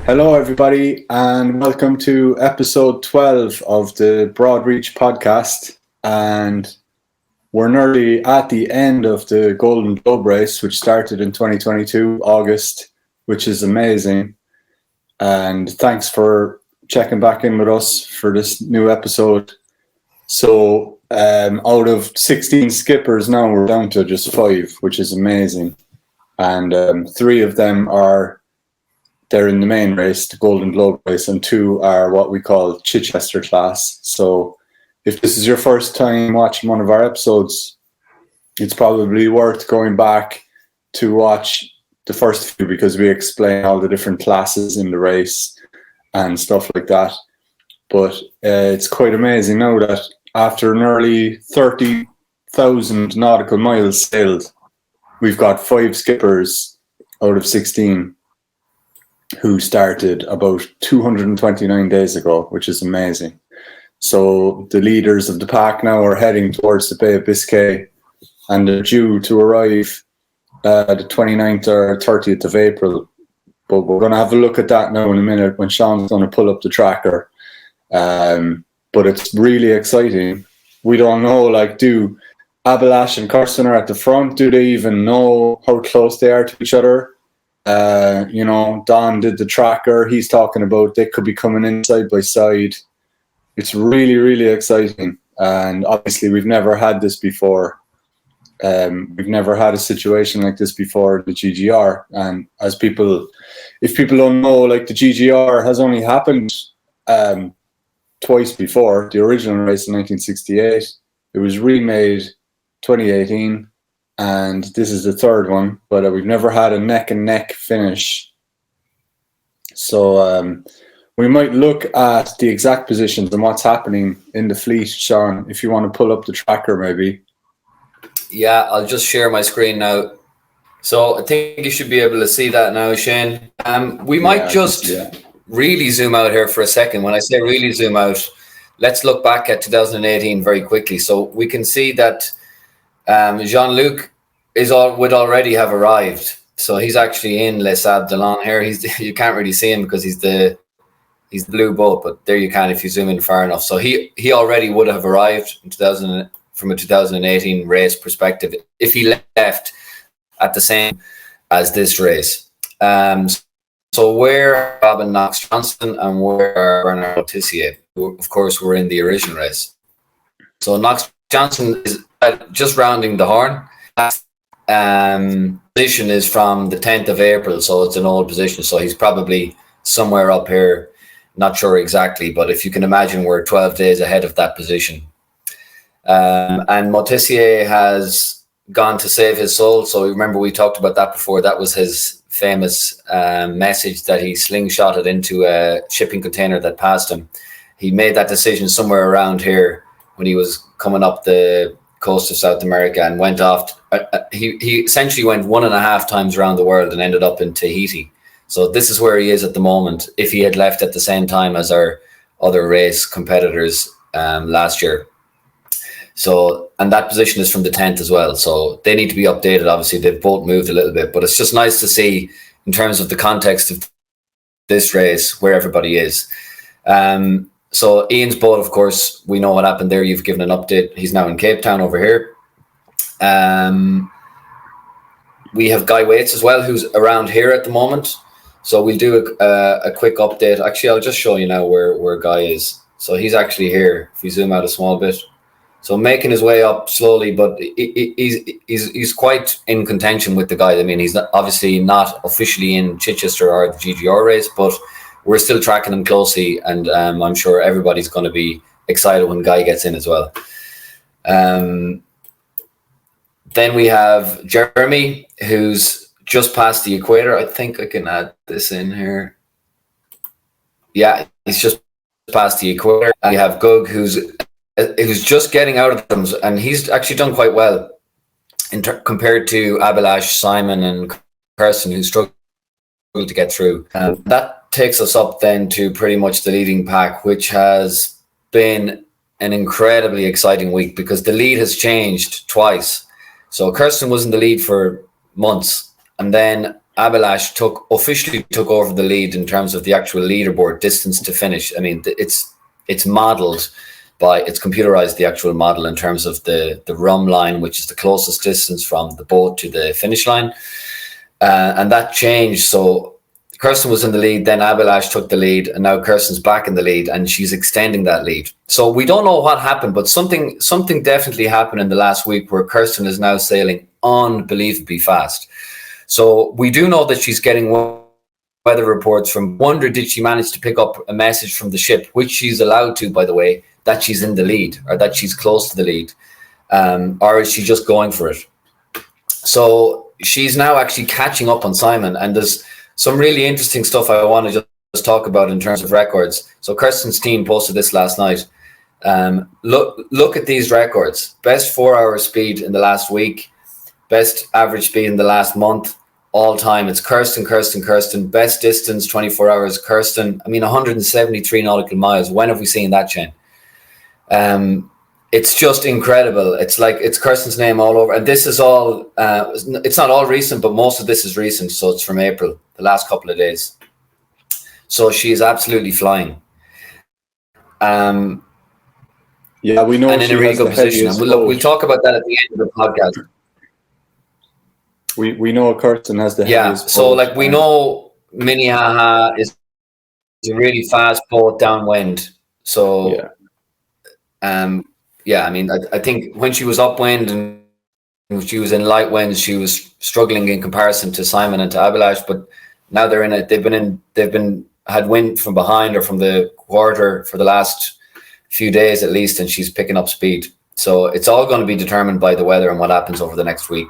Hello, everybody, and welcome to episode 12 of the Broadreach podcast. And we're nearly at the end of the Golden Globe race, which started in 2022, August, which is amazing. And thanks for checking back in with us for this new episode. So out of 16 skippers now, we're down to just 5, which is amazing. And 3 of them they're in the main race, the Golden Globe race, and 2 are what we call Chichester class. So if this is your first time watching one of our episodes, it's probably worth going back to watch the first few because we explain all the different classes in the race and stuff like that. But it's quite amazing now that after nearly 30,000 nautical miles sailed, we've got 5 skippers out of 16 who started about 229 days ago, which is amazing. So the leaders of the pack now are heading towards the Bay of Biscay, and they're due to arrive the 29th or 30th of April. But we're going to have a look at that now in a minute when Sean's going to pull up the tracker. But it's really exciting. We don't know, do Abalash and Kirsten are at the front? Do they even know how close they are to each other? Don did the tracker. He's talking about they could be coming in side by side. It's really, really exciting. And obviously we've never had this before. We've never had a situation like this before, the GGR. And if people don't know, the GGR has only happened twice before. The original race in 1968. It was remade 2018. And this is the third one, but we've never had a neck and neck finish. So we might look at the exact positions and what's happening in the fleet, Sean, if you want to pull up the tracker maybe. Yeah, I'll just share my screen now. So I think you should be able to see that now, Shane. We might really zoom out here for a second. When I say really zoom out, let's look back at 2018 very quickly. So we can see that Jean-Luc would already have arrived, so he's actually in Les Sables d'Olonne here. You can't really see him because he's the blue boat, but there you can if you zoom in far enough. So he already would have arrived in from a 2018 race perspective if he left at the same as this race. So where Robin Knox Johnston and where Bernard Motissier, who of course were in the original race. So Knox Johnson is just rounding the horn. Position is from the 10th of April, so it's an old position. So he's probably somewhere up here, not sure exactly, but if you can imagine, we're 12 days ahead of that position. And Motissier has gone to save his soul. So remember, we talked about that before. That was his famous message that he slingshotted into a shipping container that passed him. He made that decision somewhere around here when he was coming up the coast of South America and went off. He essentially went 1.5 times around the world and ended up in Tahiti. So this is where he is at the moment. If he had left at the same time as our other race competitors last year. So, and that position is from the 10th as well. So they need to be updated. Obviously, they've both moved a little bit, but it's just nice to see in terms of the context of this race where everybody is. So Ian's boat, of course, we know what happened there. You've given an update. He's now in Cape Town over here. We have Guy Waits as well, who's around here at the moment. So we'll do a quick update. Actually, I'll just show you now where Guy is. So he's actually here. If we zoom out a small bit. So making his way up slowly, but he's quite in contention with the guy. I mean, he's obviously not officially in Chichester or the GGR race, but we're still tracking him closely, and I'm sure everybody's going to be excited when Guy gets in as well. Then we have Jeremy, who's just past the equator. I think I can add this in here. Yeah, he's just past the equator. And we have Gug, who's just getting out of them, and he's actually done quite well compared to Abalash, Simon, and Kirsten, who struggled to get through. That takes us up then to pretty much the leading pack, which has been an incredibly exciting week because the lead has changed twice. So Kirsten was in the lead for months, and then Abelash officially took over the lead in terms of the actual leaderboard distance to finish. I mean, it's modeled by, it's computerized, the actual model in terms of the rum line, which is the closest distance from the boat to the finish line. And that changed. So Kirsten was in the lead, then Abelash took the lead, and now Kirsten's back in the lead, and she's extending that lead. So we don't know what happened, but something definitely happened in the last week where Kirsten is now sailing unbelievably fast. So we do know that she's getting weather reports from. Wonder, did she manage to pick up a message from the ship, which she's allowed to, by the way, that she's in the lead or that she's close to the lead, or is she just going for it? So she's now actually catching up on Simon, and there's some really interesting stuff I want to just talk about in terms of records. So Kirsten's team posted this last night. Look at these records: best 4-hour speed in the last week, best average speed in the last month, all time. It's Kirsten. Best distance, 24 hours, Kirsten. I mean, 173 nautical miles. When have we seen that, Shane? It's just incredible. It's like, it's Kirsten's name all over. And this is all, it's not all recent, but most of this is recent. So it's from April, the last couple of days. So she is absolutely flying. Yeah, we know. And in a really good position. And we'll talk about that at the end of the podcast. We know Kirsten has the heaviest so boat, like we know Minnehaha is a really fast boat downwind. So I mean, I think when she was upwind and when she was in light winds, she was struggling in comparison to Simon and to Abelash. But now they're in it. They've had wind from behind or from the quarter for the last few days at least, and she's picking up speed. So it's all going to be determined by the weather and what happens over the next week.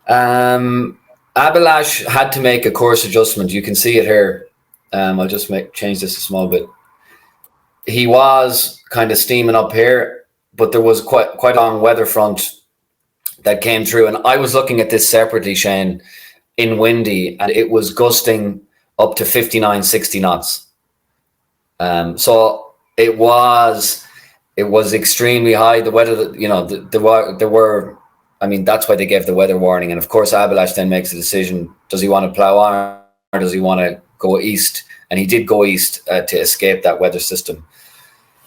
Abelash had to make a course adjustment. You can see it here. I'll just change this a small bit. He was kind of steaming up here, but there was quite a long weather front that came through. And I was looking at this separately, Shane, in Windy, and it was gusting up to 59, 60 knots. So it was extremely high. The weather, there were, I mean, that's why they gave the weather warning. And of course, Abelash then makes a decision. Does he want to plow on or does he want to go east? And he did go east to escape that weather system.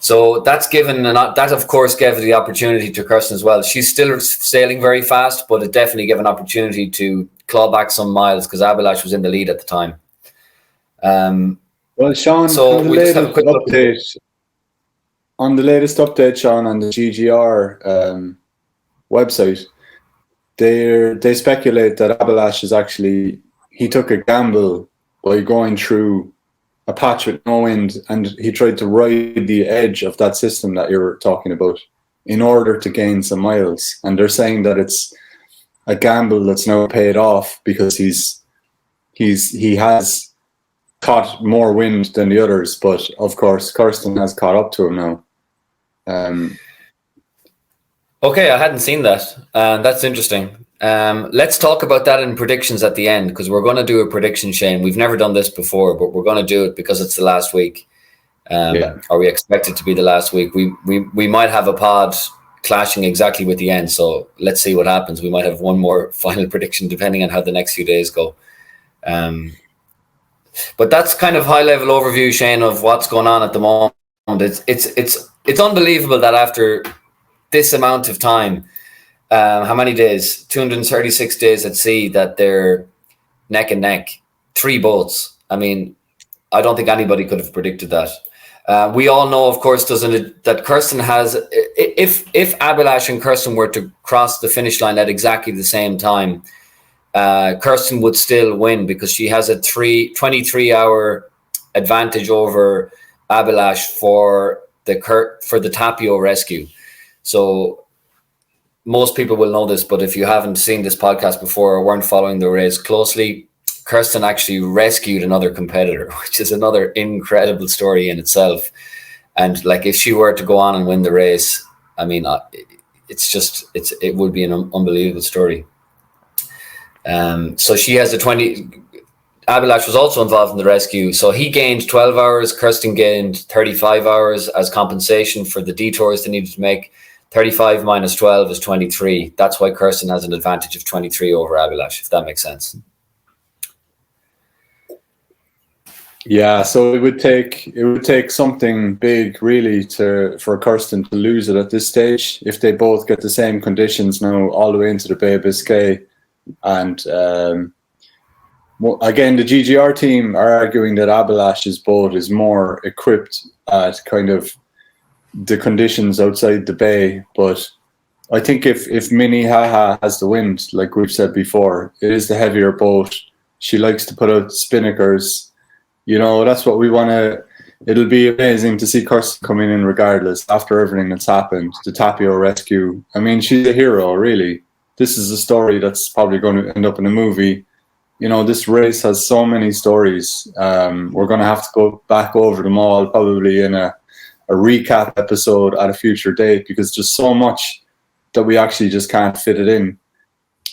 So that of course gave the opportunity to Kirsten as well. She's still sailing very fast, but it definitely gave an opportunity to claw back some miles because Abelash was in the lead at the time. Well, Sean, so on the latest update, Sean, on the GGR website, they speculate that Abelash is actually, he took a gamble by going through a patch with no wind, and he tried to ride the edge of that system that you're talking about in order to gain some miles. And they're saying that it's a gamble that's now paid off because he has caught more wind than the others, but of course Kirsten has caught up to him now. Okay, I hadn't seen that. That's interesting. Let's talk about that in predictions at the end, because we're going to do a prediction, Shane. We've never done this before, but we're going to do it because it's the last week, or we expect it to be the last week. We might have a pod clashing exactly with the end, so let's see what happens. We might have one more final prediction depending on how the next few days go. But that's kind of high level overview, Shane, of what's going on at the moment. It's unbelievable that after this amount of time, how many days? 236 days at sea, that they're neck and neck. 3 boats. I mean, I don't think anybody could have predicted that. We all know, of course, that Kirsten has, if Abelash and Kirsten were to cross the finish line at exactly the same time, Kirsten would still win because she has a 23-hour advantage over Abelash for the Tapio rescue. So most people will know this, but if you haven't seen this podcast before or weren't following the race closely, Kirsten actually rescued another competitor, which is another incredible story in itself. And like, if she were to go on and win the race, I mean, it would be an unbelievable story. So she has Abelash was also involved in the rescue. So he gained 12 hours. Kirsten gained 35 hours as compensation for the detours they needed to make. 35 minus 12 is 23. That's why Kirsten has an advantage of 23 over Abhilash, if that makes sense. Yeah, so it would take something big really for Kirsten to lose it at this stage. If they both get the same conditions now all the way into the Bay of Biscay, and again the GGR team are arguing that Abhilash's boat is more equipped at kind of the conditions outside the bay, but I think if Minnehaha has the wind, like we've said before, it is the heavier boat. She likes to put out spinnakers. You know, that's what we want to. It'll be amazing to see Kirsten coming in regardless after everything that's happened. The Tapio rescue. I mean, she's a hero, really. This is a story that's probably going to end up in a movie. You know, this race has so many stories. We're going to have to go back over them all, probably in a recap episode at a future date, because there's so much that we actually just can't fit it in.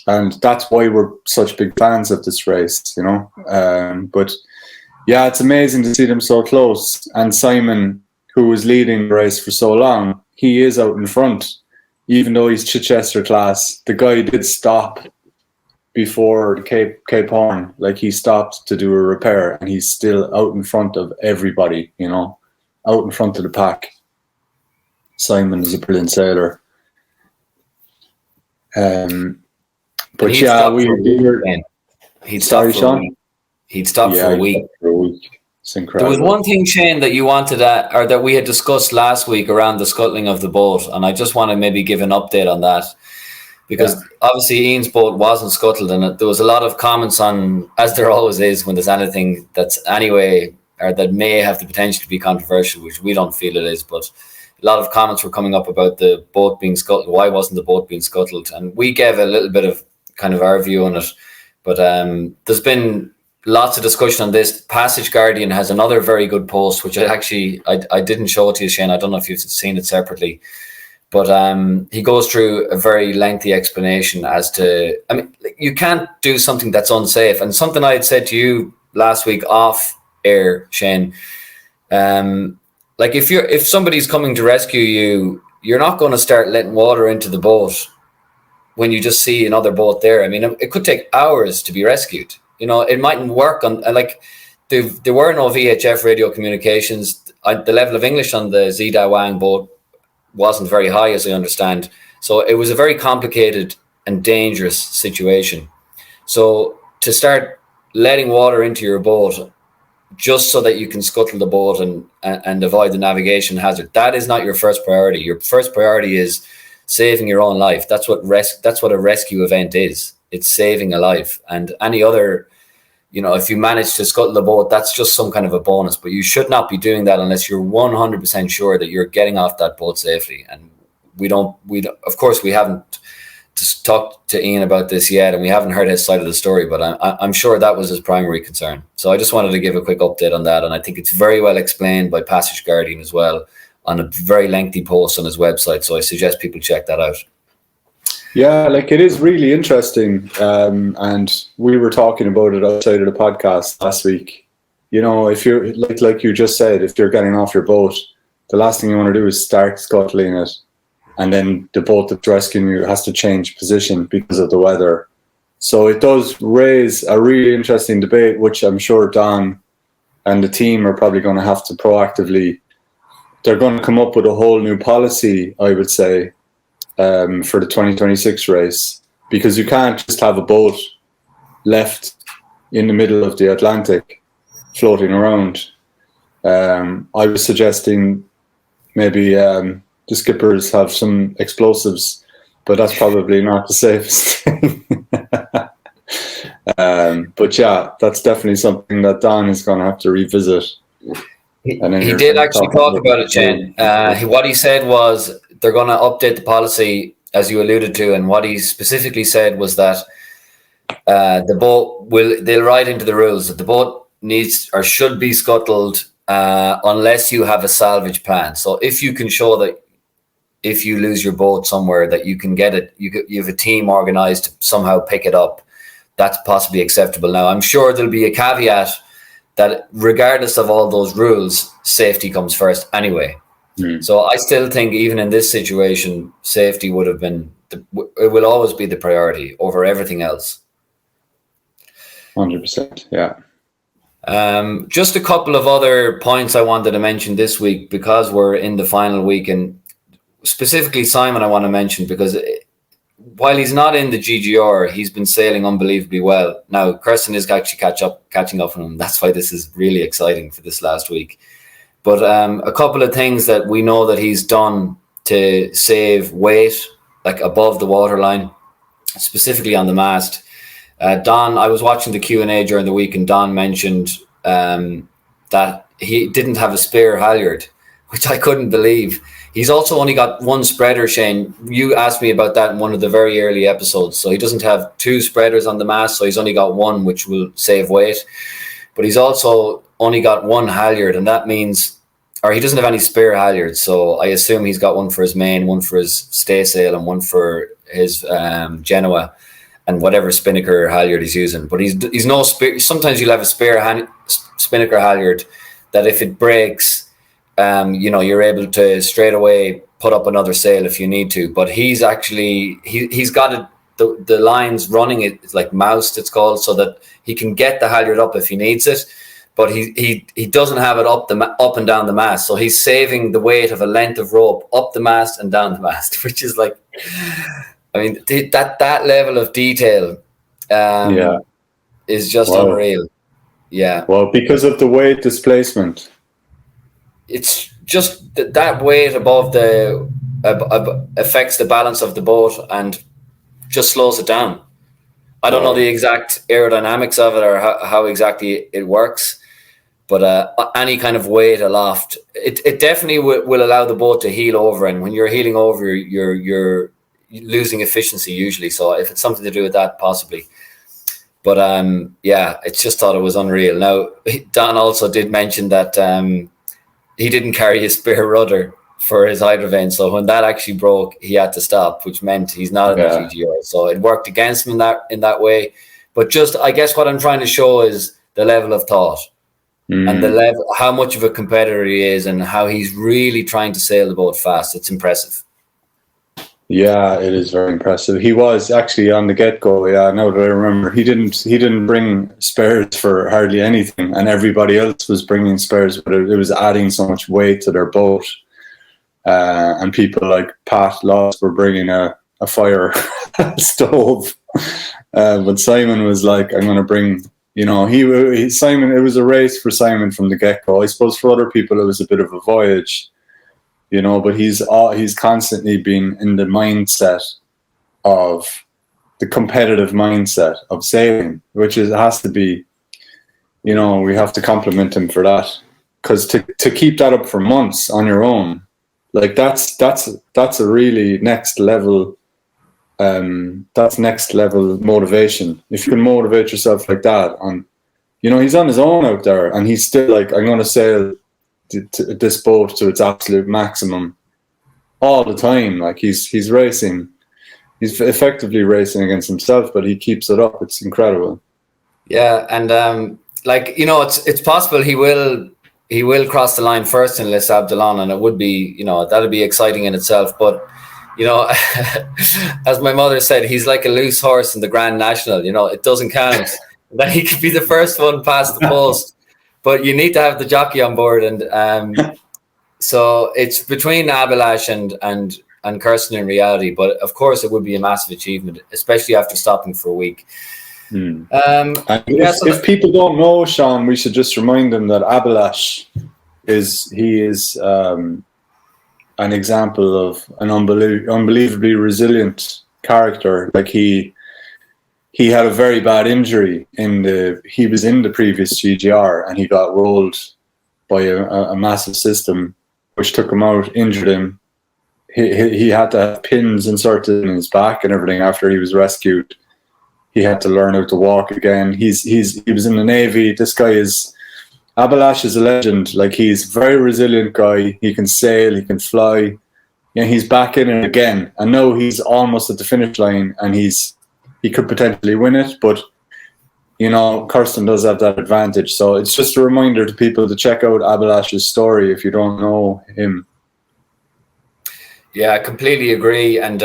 And that's why we're such big fans of this race, you know. But yeah, it's amazing to see them so close. And Simon, who was leading the race for so long, he is out in front. Even though he's Chichester class, the guy did stop before Cape Horn. Like, he stopped to do a repair, and he's still out in front of everybody, you know, out in front of the pack. Simon is a brilliant sailor. But yeah, he'd stop for a week. He'd stop for a week. It's incredible. There was one thing, Shane, that you wanted or that we had discussed last week around the scuttling of the boat, and I just want to maybe give an update on that, because obviously Ian's boat wasn't scuttled, and there was a lot of comments on, as there always is when there's anything that's anyway, or that may have the potential to be controversial, which we don't feel it is, but a lot of comments were coming up about the boat being scuttled. Why wasn't the boat being scuttled? And we gave a little bit of kind of our view on it, but there's been lots of discussion on this. Passage Guardian has another very good post, which I didn't show it to you, Shane. I don't know if you've seen it separately, but he goes through a very lengthy explanation as to, I mean, you can't do something that's unsafe. And something I had said to you last week off air, Shane, like if somebody's coming to rescue you, you're not going to start letting water into the boat when you just see another boat there. I mean, it could take hours to be rescued. You know, it mightn't work on, like, there were no VHF radio communications. The level of English on the Zida Wang boat wasn't very high, as I understand. So it was a very complicated and dangerous situation. So to start letting water into your boat just so that you can scuttle the boat and avoid the navigation hazard, that is not your first priority. Your first priority is saving your own life. That's what a rescue event is. It's saving a life. And any other, you know, if you manage to scuttle the boat, that's just some kind of a bonus. But you should not be doing that unless you're 100% sure that you're getting off that boat safely. And we don't, of course, we haven't talked to Ian about this yet, and we haven't heard his side of the story, but I'm sure that was his primary concern. So I just wanted to give a quick update on that. And I think it's very well explained by Passage Guardian as well on a very lengthy post on his website. So I suggest people check that out. Yeah, like, it is really interesting. And we were talking about it outside of the podcast last week. You know, if you're, like you just said, if you're getting off your boat, the last thing you want to do is start scuttling it. And then the boat that's rescuing you has to change position because of the weather. So it does raise a really interesting debate, which I'm sure Don and the team are probably going to have to proactively, they're going to come up with a whole new policy, I would say, for the 2026 race, because you can't just have a boat left in the middle of the Atlantic floating around. I was suggesting maybe the skippers have some explosives, but that's probably not the safest thing. But yeah, that's definitely something that Don is going to have to revisit. He did actually talk about it, Jen. What he said was they're going to update the policy, as you alluded to, and what he specifically said was that the boat they'll write into the rules that the boat needs or should be scuttled unless you have a salvage plan. So if you can show that if you lose your boat somewhere that you can get it, you have a team organized to somehow pick it up, that's possibly acceptable. Now, I'm sure there'll be a caveat that regardless of all those rules, safety comes first anyway. So I still think even in this situation, safety would have been, it will always be the priority over everything else. 100%, yeah. Just a couple of other points I wanted to mention this week because we're in the final week, and specifically Simon I want to mention because while he's not in the GGR, he's been sailing unbelievably well. Now, Kirsten is actually catching up on him. That's why this is really exciting for this last week. But a couple of things that we know that he's done to save weight, like above the waterline, specifically on the mast. Don, I was watching the Q&A during the week, and Don mentioned that he didn't have a spare halyard, which I couldn't believe. He's also only got one spreader, Shane. You asked me about that in one of the very early episodes. So he doesn't have two spreaders on the mast, so he's only got one, which will save weight. But he's also only got one halyard, and that means, or he doesn't have any spare halyards. So I assume he's got one for his main, one for his staysail, and one for his Genoa, and whatever spinnaker halyard he's using. But he's no spare. Sometimes you'll have a spare spinnaker halyard that if it breaks, you're able to straight away put up another sail if you need to. But he's actually he's got it, the lines running, it's like moused, it's called, so that he can get the halyard up if he needs it. But he doesn't have it up and down the mast, so he's saving the weight of a length of rope up the mast and down the mast, which is like, I mean, that level of detail is just unreal. Yeah. Well, because of the weight displacement. It's just that weight above the affects the balance of the boat and just slows it down. I don't know the exact aerodynamics of it or how exactly it works, but any kind of weight aloft, it definitely will allow the boat to heel over. And when you're heeling over, you're losing efficiency usually. So if it's something to do with that, possibly. But it's just thought it was unreal. Now, Don also did mention that he didn't carry his spare rudder for his hydrovane, so when that actually broke, he had to stop, which meant he's not in the GGR. So it worked against him in that way. But just, I guess what I'm trying to show is the level of thought and the level, how much of a competitor he is, and how he's really trying to sail the boat fast. It's impressive. Yeah, it is very impressive. He was actually on the get-go. Yeah, now that I remember, he didn't bring spares for hardly anything, and everybody else was bringing spares, but it was adding so much weight to their boat. And people like Pat Lawless were bringing a fire stove, but Simon was like, "I'm going to bring." Simon. It was a race for Simon from the get-go. I suppose for other people, it was a bit of a voyage. But he's constantly been in the mindset of the competitive mindset of sailing, which has to be, we have to compliment him for that, because to keep that up for months on your own, like that's a really next level. That's next level motivation. If you can motivate yourself like that, he's on his own out there, and he's still like, I'm going to sail this boat to its absolute maximum all the time. Like he's racing, he's effectively racing against himself, but he keeps it up. It's incredible. Yeah, and it's possible he will cross the line first in Les Abdelon, and it would be, that'd be exciting in itself. But as my mother said, he's like a loose horse in the Grand National. It doesn't count. That he could be the first one past the post. But you need to have the jockey on board, and so it's between Abelash and Kirsten in reality. But of course, it would be a massive achievement, especially after stopping for a week. If people don't know Sean, we should just remind them that Abelash is an example of an unbelievably resilient character. Like he had a very bad injury he was in the previous GGR, and he got rolled by a massive system, which took him out, injured him. He had to have pins inserted in his back and everything after he was rescued. He had to learn how to walk again. He was in the Navy. This guy Abelash is a legend. Like, he's a very resilient guy. He can sail, he can fly. He's back in it again. And now he's almost at the finish line, and he could potentially win it, but Kirsten does have that advantage. So it's just a reminder to people to check out Abelash's story if you don't know him. Yeah, I completely agree. And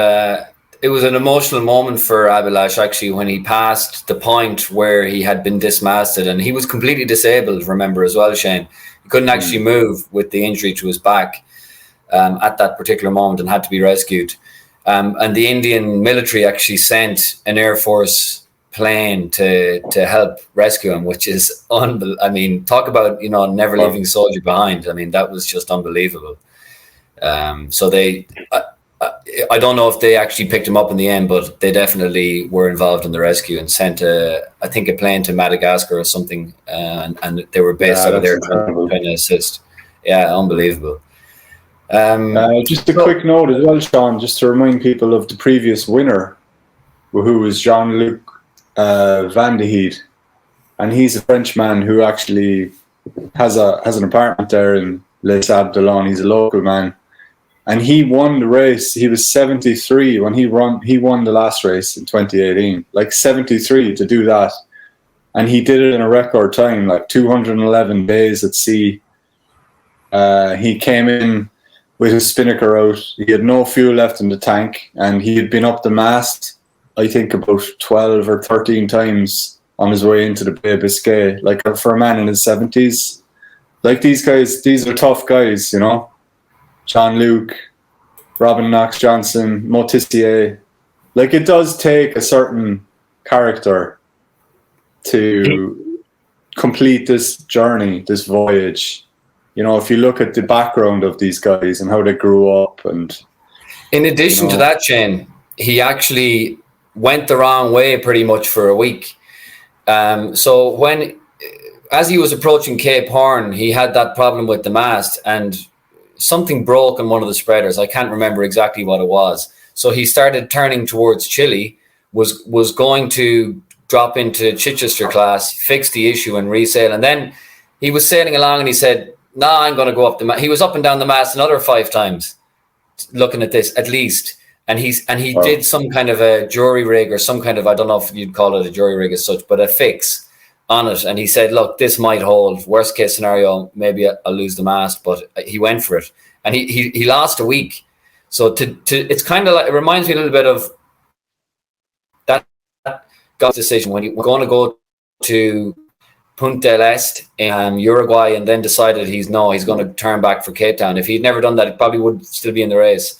it was an emotional moment for Abhilash, actually, when he passed the point where he had been dismasted, and he was completely disabled, remember, as well, Shane. He couldn't actually move with the injury to his back at that particular moment and had to be rescued. And the Indian military actually sent an Air Force plane to help rescue him, which is unbelievable. I mean, talk about, never leaving a soldier behind. I mean, that was just unbelievable. So I don't know if they actually picked him up in the end, but they definitely were involved in the rescue and sent a plane to Madagascar or something, and they were based out of there trying to assist. Yeah, unbelievable. Just a quick note as well, Sean, just to remind people of the previous winner, who was Jean-Luc Van de Heede, and he's a Frenchman who actually has an apartment there in Les Sables d'Olonne. He's a local man, and he won the race. He was 73 when he won the last race in 2018, like 73 to do that, and he did it in a record time, like 211 days at sea. He came in with his spinnaker out. He had no fuel left in the tank, and he had been up the mast, I think, about 12 or 13 times on his way into the Bay of Biscay. Like, for a man in his 70s, like, these guys, these are tough guys, Jean-Luc, Robin Knox-Johnson, Motissier. Like, it does take a certain character to complete this journey, this voyage. If you look at the background of these guys and how they grew up, and in addition to that, Shane, he actually went the wrong way pretty much for a week. So as he was approaching Cape Horn, he had that problem with the mast, and something broke on one of the spreaders. I can't remember exactly what it was. So he started turning towards Chile, was going to drop into Chichester class, fix the issue and resail, and then he was sailing along and he said, "No, I'm going to go up the mast." He was up and down the mast another 5 times, looking at this at least. And he did some kind of a jury rig or some kind of, I don't know if you'd call it a jury rig as such, but a fix on it. And he said, "Look, this might hold. Worst case scenario, maybe I'll lose the mast." But he went for it, and he lost a week. So it's kind of like, it reminds me a little bit of that God's decision when he was going to go to Punta del Este in Uruguay, and then decided he's going to turn back for Cape Town. If he'd never done that, he probably would still be in the race.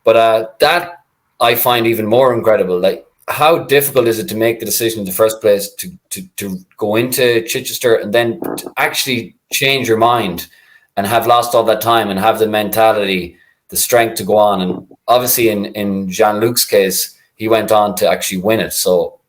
But that I find even more incredible. Like, how difficult is it to make the decision in the first place to go into Chichester and then to actually change your mind and have lost all that time and have the mentality, the strength to go on? And obviously in Jean-Luc's case, he went on to actually win it. So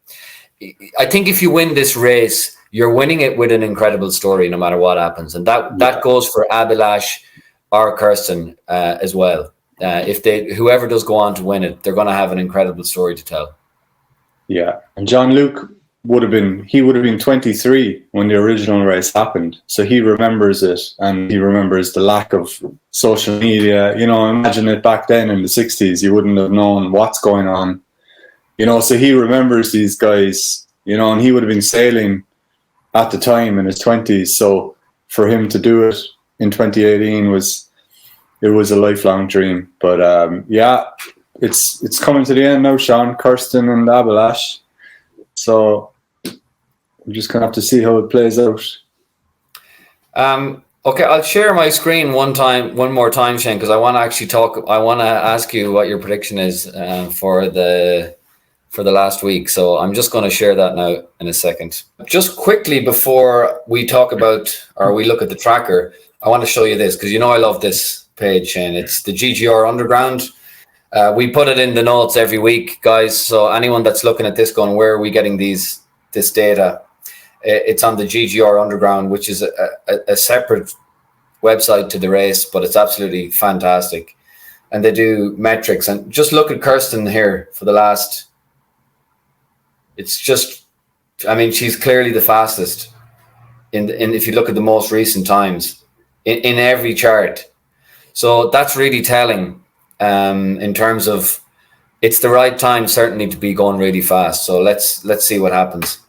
I think if you win this race, you're winning it with an incredible story, no matter what happens. And that goes for Abhilash or Kirsten as well. Whoever does go on to win it, they're going to have an incredible story to tell. Yeah, and Jean-Luc would have been 23 when the original race happened, so he remembers it, and he remembers the lack of social media. Imagine it back then in the 60s, you wouldn't have known what's going on. So he remembers these guys. And he would have been sailing at the time in his 20s. So for him to do it in 2018 was a lifelong dream. But it's coming to the end now, Sean, Kirsten and Abhilash. So we're just gonna have to see how it plays out. Okay, I'll share my screen one more time, Shane, because I want to actually talk. I want to ask you what your prediction is for the last week. So I'm just going to share that now in a second. Just quickly before we talk about, or we look at the tracker, I want to show you this, because I love this page, Shane. It's the GGR Underground. We put it in the notes every week, guys. So anyone that's looking at this going, where are we getting this data? It's on the GGR Underground, which is a separate website to the race, but it's absolutely fantastic. And they do metrics. And just look at Kirsten here for the last. It's just, she's clearly the fastest if you look at the most recent times in every chart. So that's really telling in terms of it's the right time certainly to be going really fast. So let's see what happens.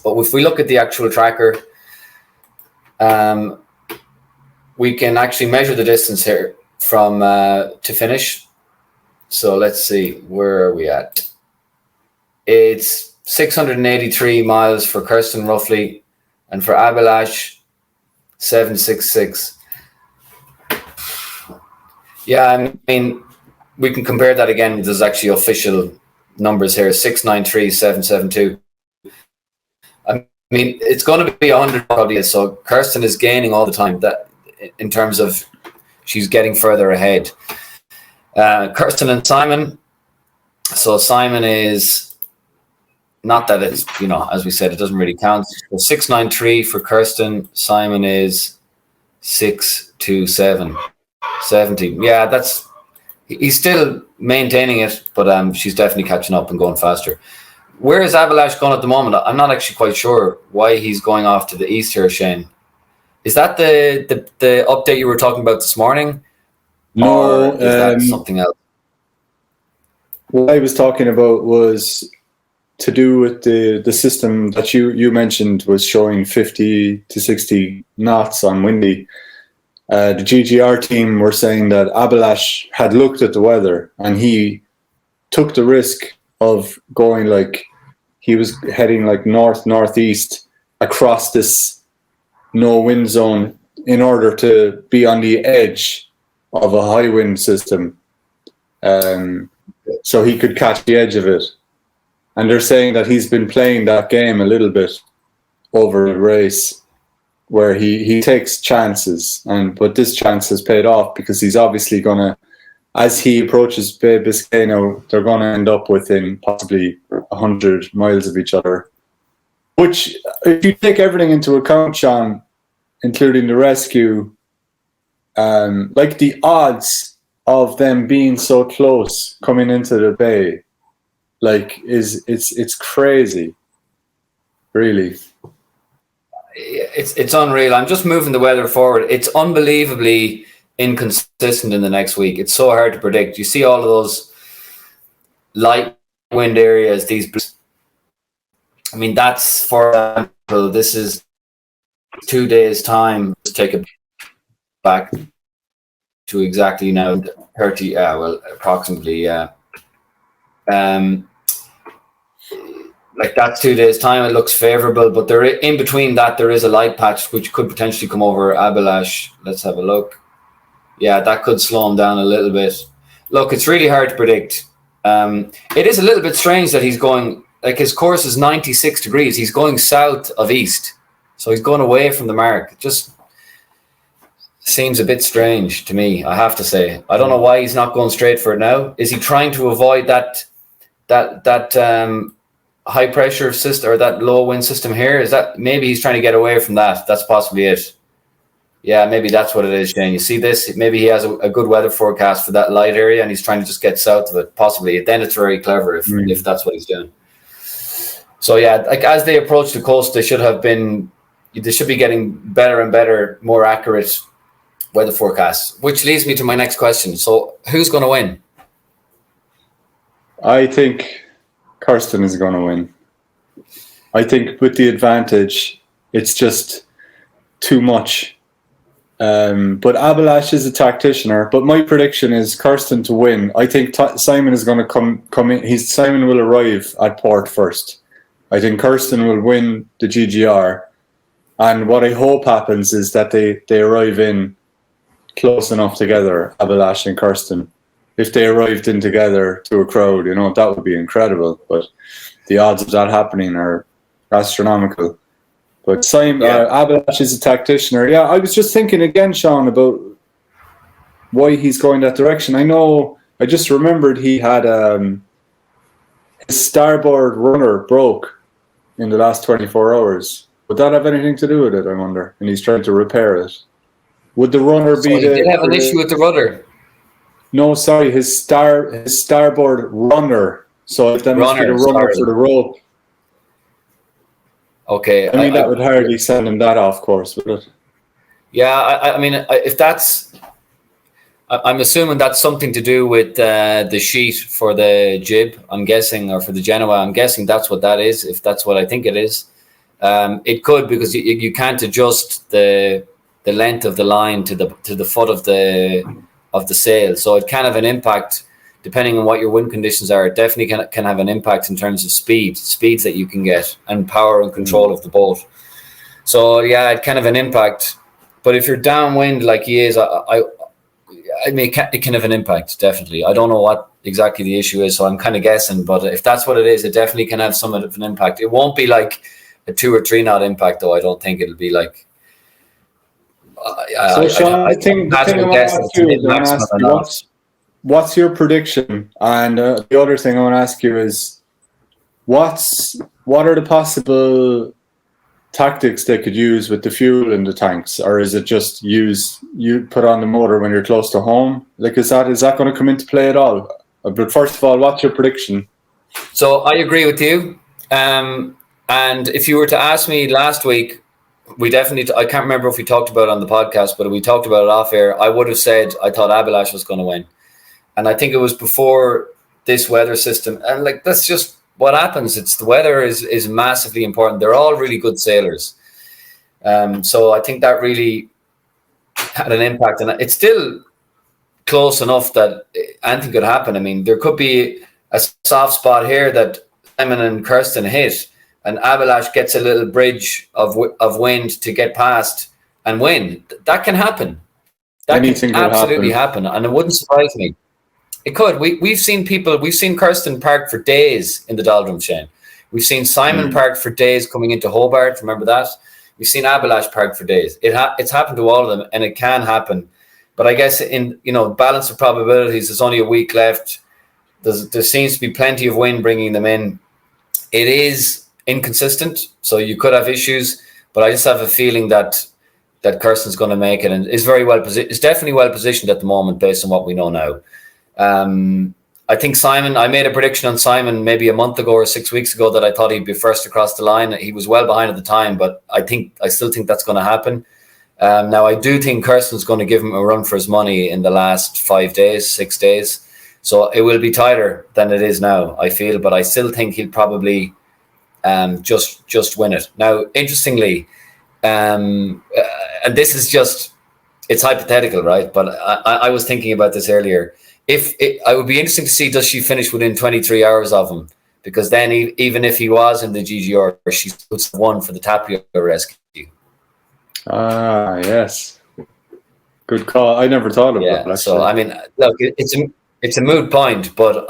But if we look at the actual tracker, we can actually measure the distance here from to finish. So let's see, where are we at? It's 683 miles for Kirsten, roughly, and for Abhilash, 766. Yeah, I mean, we can compare that again. There's actually official numbers here: 693, 772. I mean, it's going to be 100 probably. So Kirsten is gaining all the time. That in terms of she's getting further ahead. Kirsten and Simon. So Simon is not that it's, as we said, it doesn't really count. So 693 for Kirsten. Simon is 627, 70. Yeah, he's still maintaining it, but she's definitely catching up and going faster. Where is Abhilash going at the moment? I'm not actually quite sure why he's going off to the east here, Shane. Is that the update you were talking about this morning? No, or is that something else? What I was talking about was to do with the system that you mentioned was showing 50 to 60 knots on windy. The GGR team were saying that Abhilash had looked at the weather and he took the risk of going he was heading northeast across this no wind zone in order to be on the edge of a high wind system. So he could catch the edge of it. And they're saying that he's been playing that game a little bit over the race where he takes chances, but this chance has paid off because he's obviously going to, as he approaches Bay of Biscay now, they're going to end up within possibly 100 miles of each other. Which, if you take everything into account, Sean, including the rescue, the odds of them being so close coming into the bay, it's crazy, really. It's unreal. I'm just moving the weather forward. It's unbelievably inconsistent in the next week. It's so hard to predict. You see all of those light wind areas, I mean, that's, for example, this is 2 days' time. Let's take it back to exactly now 30, approximately, that's 2 days' time. It looks favourable, but in between that there is a light patch which could potentially come over Abhilash. Let's have a look. Yeah, that could slow him down a little bit. Look, it's really hard to predict. It is a little bit strange that he's going, his course is 96 degrees. He's going south of east, so he's going away from the mark. It just seems a bit strange to me, I have to say. I don't know why he's not going straight for it now. Is he trying to avoid that high pressure system or that low wind system here? Is that maybe he's trying to get away from that? That's possibly it. Yeah, maybe that's what it is, Shane. You see this? Maybe he has a good weather forecast for that light area and he's trying to just get south of it, possibly. Then it's very clever if that's what he's doing. So yeah, as they approach the coast, they should be getting better and better, more accurate weather forecasts, which leads me to my next question. So who's going to win? I think Kirsten is going to win. I think with the advantage, it's just too much. But Abhilash is a tacticianer. But my prediction is Kirsten to win. I think Simon is going to come in. Simon will arrive at port first. I think Kirsten will win the GGR. And what I hope happens is that they arrive in close enough together, Abhilash and Kirsten. If they arrived in together to a crowd, that would be incredible. But the odds of that happening are astronomical. But Abhilash is a tacticianer. Yeah, I was just thinking again, Sean, about why he's going that direction. I just remembered he had his starboard runner broke in the last 24 hours. Would that have anything to do with it, I wonder? And he's trying to repair it. Would the runner be he did have an issue with the rudder? No, sorry, his starboard runner. So that must be the runner for the rope. Okay. I mean, that would hardly send him that off course, would it? Yeah, I mean, if that's... I'm assuming that's something to do with the sheet for the jib, I'm guessing, or for the Genoa. I'm guessing that's what that is, if that's what I think it is. It could, because you can't adjust the length of the line to the foot of the sail, so it can have an impact depending on what your wind conditions are, it definitely can have an impact in terms of speeds that you can get, and power and control of the boat. So yeah, it can have an impact. But if you're downwind like he is, I mean, it can have an impact, definitely. I don't know what exactly the issue is, so I'm kind of guessing. But if that's what it is, it definitely can have some of an impact. It won't be like a 2 or 3 knot impact, though. I don't think it'll be like. So Sean, I think the thing I want to ask you, what's your prediction? And the other thing I want to ask you is, what are the possible tactics they could use with the fuel in the tanks, or is it just you put on the motor when you're close to home? Like, is that going to come into play at all? But first of all, what's your prediction? So I agree with you. And if you were to ask me last week, we definitely, I can't remember if we talked about it on the podcast, but we talked about it off air. I would have said I thought Abalash was going to win. And I think it was before this weather system. And like, that's just what happens. It's the weather is massively important. They're all really good sailors. So I think that really had an impact. And it's still close enough that anything could happen. I mean, there could be a soft spot here that Simon and Kirsten hit, and Abalash gets a little bridge of wind to get past and win. That can happen. That can absolutely happen. And it wouldn't surprise me. It could. We've seen Kirsten parked for days in the doldrums, Shane. We've seen Simon parked for days coming into Hobart. Remember that? We've seen Abalash parked for days. It's happened to all of them, and it can happen. But I guess in balance of probabilities, there's only a week left. There seems to be plenty of wind bringing them in. It is inconsistent, so you could have issues, but I just have a feeling that Kirsten's going to make it, and is very well positioned. Is definitely well positioned at the moment based on what we know now. I think Simon, I made a prediction on Simon maybe a month ago or 6 weeks ago that I thought he'd be first across the line. He was well behind at the time, but I still think that's going to happen. Now I do think Kirsten's going to give him a run for his money in the last 6 days. So it will be tighter than it is now, I feel, but I still think he'll probably just win it. Now, interestingly, and this is just, it's hypothetical, right? But I was thinking about this earlier. I would be interesting to see, does she finish within 23 hours of him? Because then even if he was in the GGR, she puts one for the Tapio rescue. Ah, yes. Good call. I never thought of that. So, I mean, look, it's a moot point, but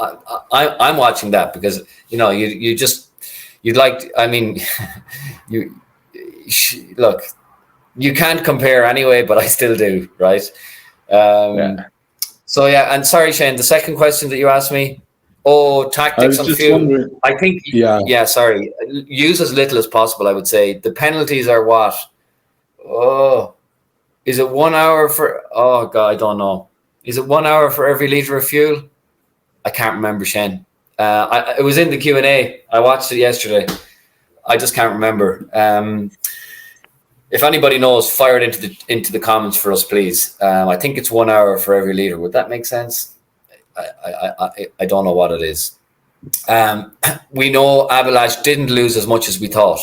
I'm watching that because, you'd like, I mean, look, you can't compare anyway, but I still do, right? So, yeah, and sorry, Shane, the second question that you asked me, tactics on fuel. I think, sorry, use as little as possible, I would say. The penalties are what? Is it 1 hour for, God, I don't know. Is it 1 hour for every litre of fuel? I can't remember, Shane. It was in the Q&A. I watched it yesterday. I just can't remember. If anybody knows, fire it into the comments for us, please. I think it's 1 hour for every litre. Would that make sense? I don't know what it is. We know Abalash didn't lose as much as we thought.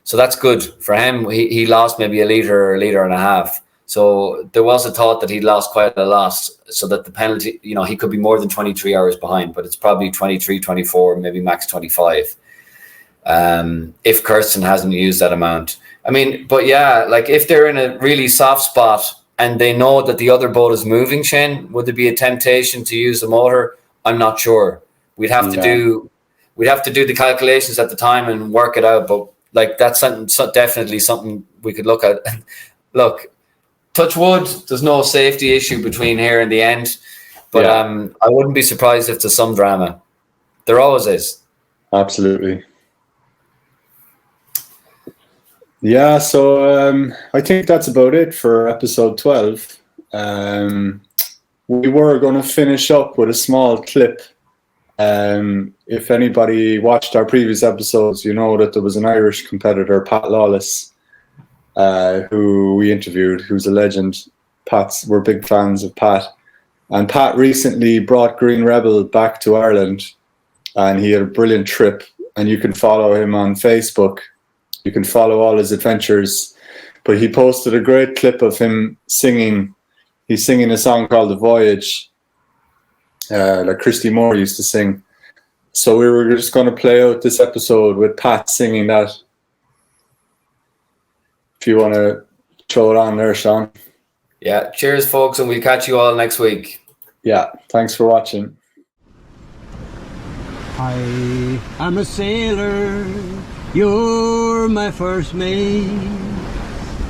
So that's good for him. He lost maybe a litre or a litre and a half. So there was a thought that he lost quite a lot, so that the penalty, he could be more than 23 hours behind, but it's probably 23, 24, maybe max 25. If Kirsten hasn't used that amount. I mean, but yeah, like if they're in a really soft spot and they know that the other boat is moving, Shane, would there be a temptation to use the motor? I'm not sure. We'd have to do the calculations at the time and work it out. But like that's definitely something we could look at. Look, touch wood, there's no safety issue between here and the end. But I wouldn't be surprised if there's some drama. There always is. Absolutely. Yeah, so I think that's about it for episode 12. We were going to finish up with a small clip. If anybody watched our previous episodes, you know that there was an Irish competitor, Pat Lawless, who we interviewed, who's a legend. We're big fans of Pat. And Pat recently brought Green Rebel back to Ireland, and he had a brilliant trip. And you can follow him on Facebook. You can follow all his adventures. But he posted a great clip of him singing. He's singing a song called The Voyage. like Christy Moore used to sing. So we were just going to play out this episode with Pat singing that. If you want to throw it on there, Sean. Yeah, cheers, folks, and we'll catch you all next week. Yeah, thanks for watching. I am a sailor, you're my first mate.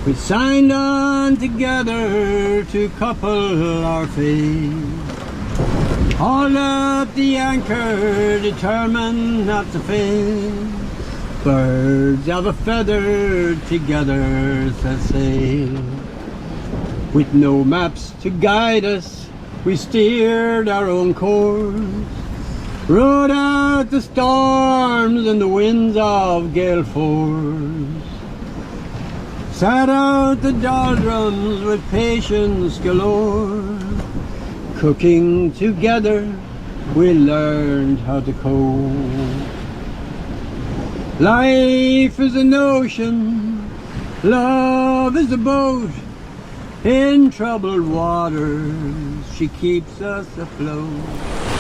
We signed on together to couple our fate. Hauled up the anchor, determined not to fail. Birds of a feather together set sail. With no maps to guide us, we steered our own course. Rode out the storms and the winds of gale force. Sat out the doldrums with patience galore. Cooking together, we learned how to cope. Life is an ocean, love is a boat. In troubled waters, she keeps us afloat.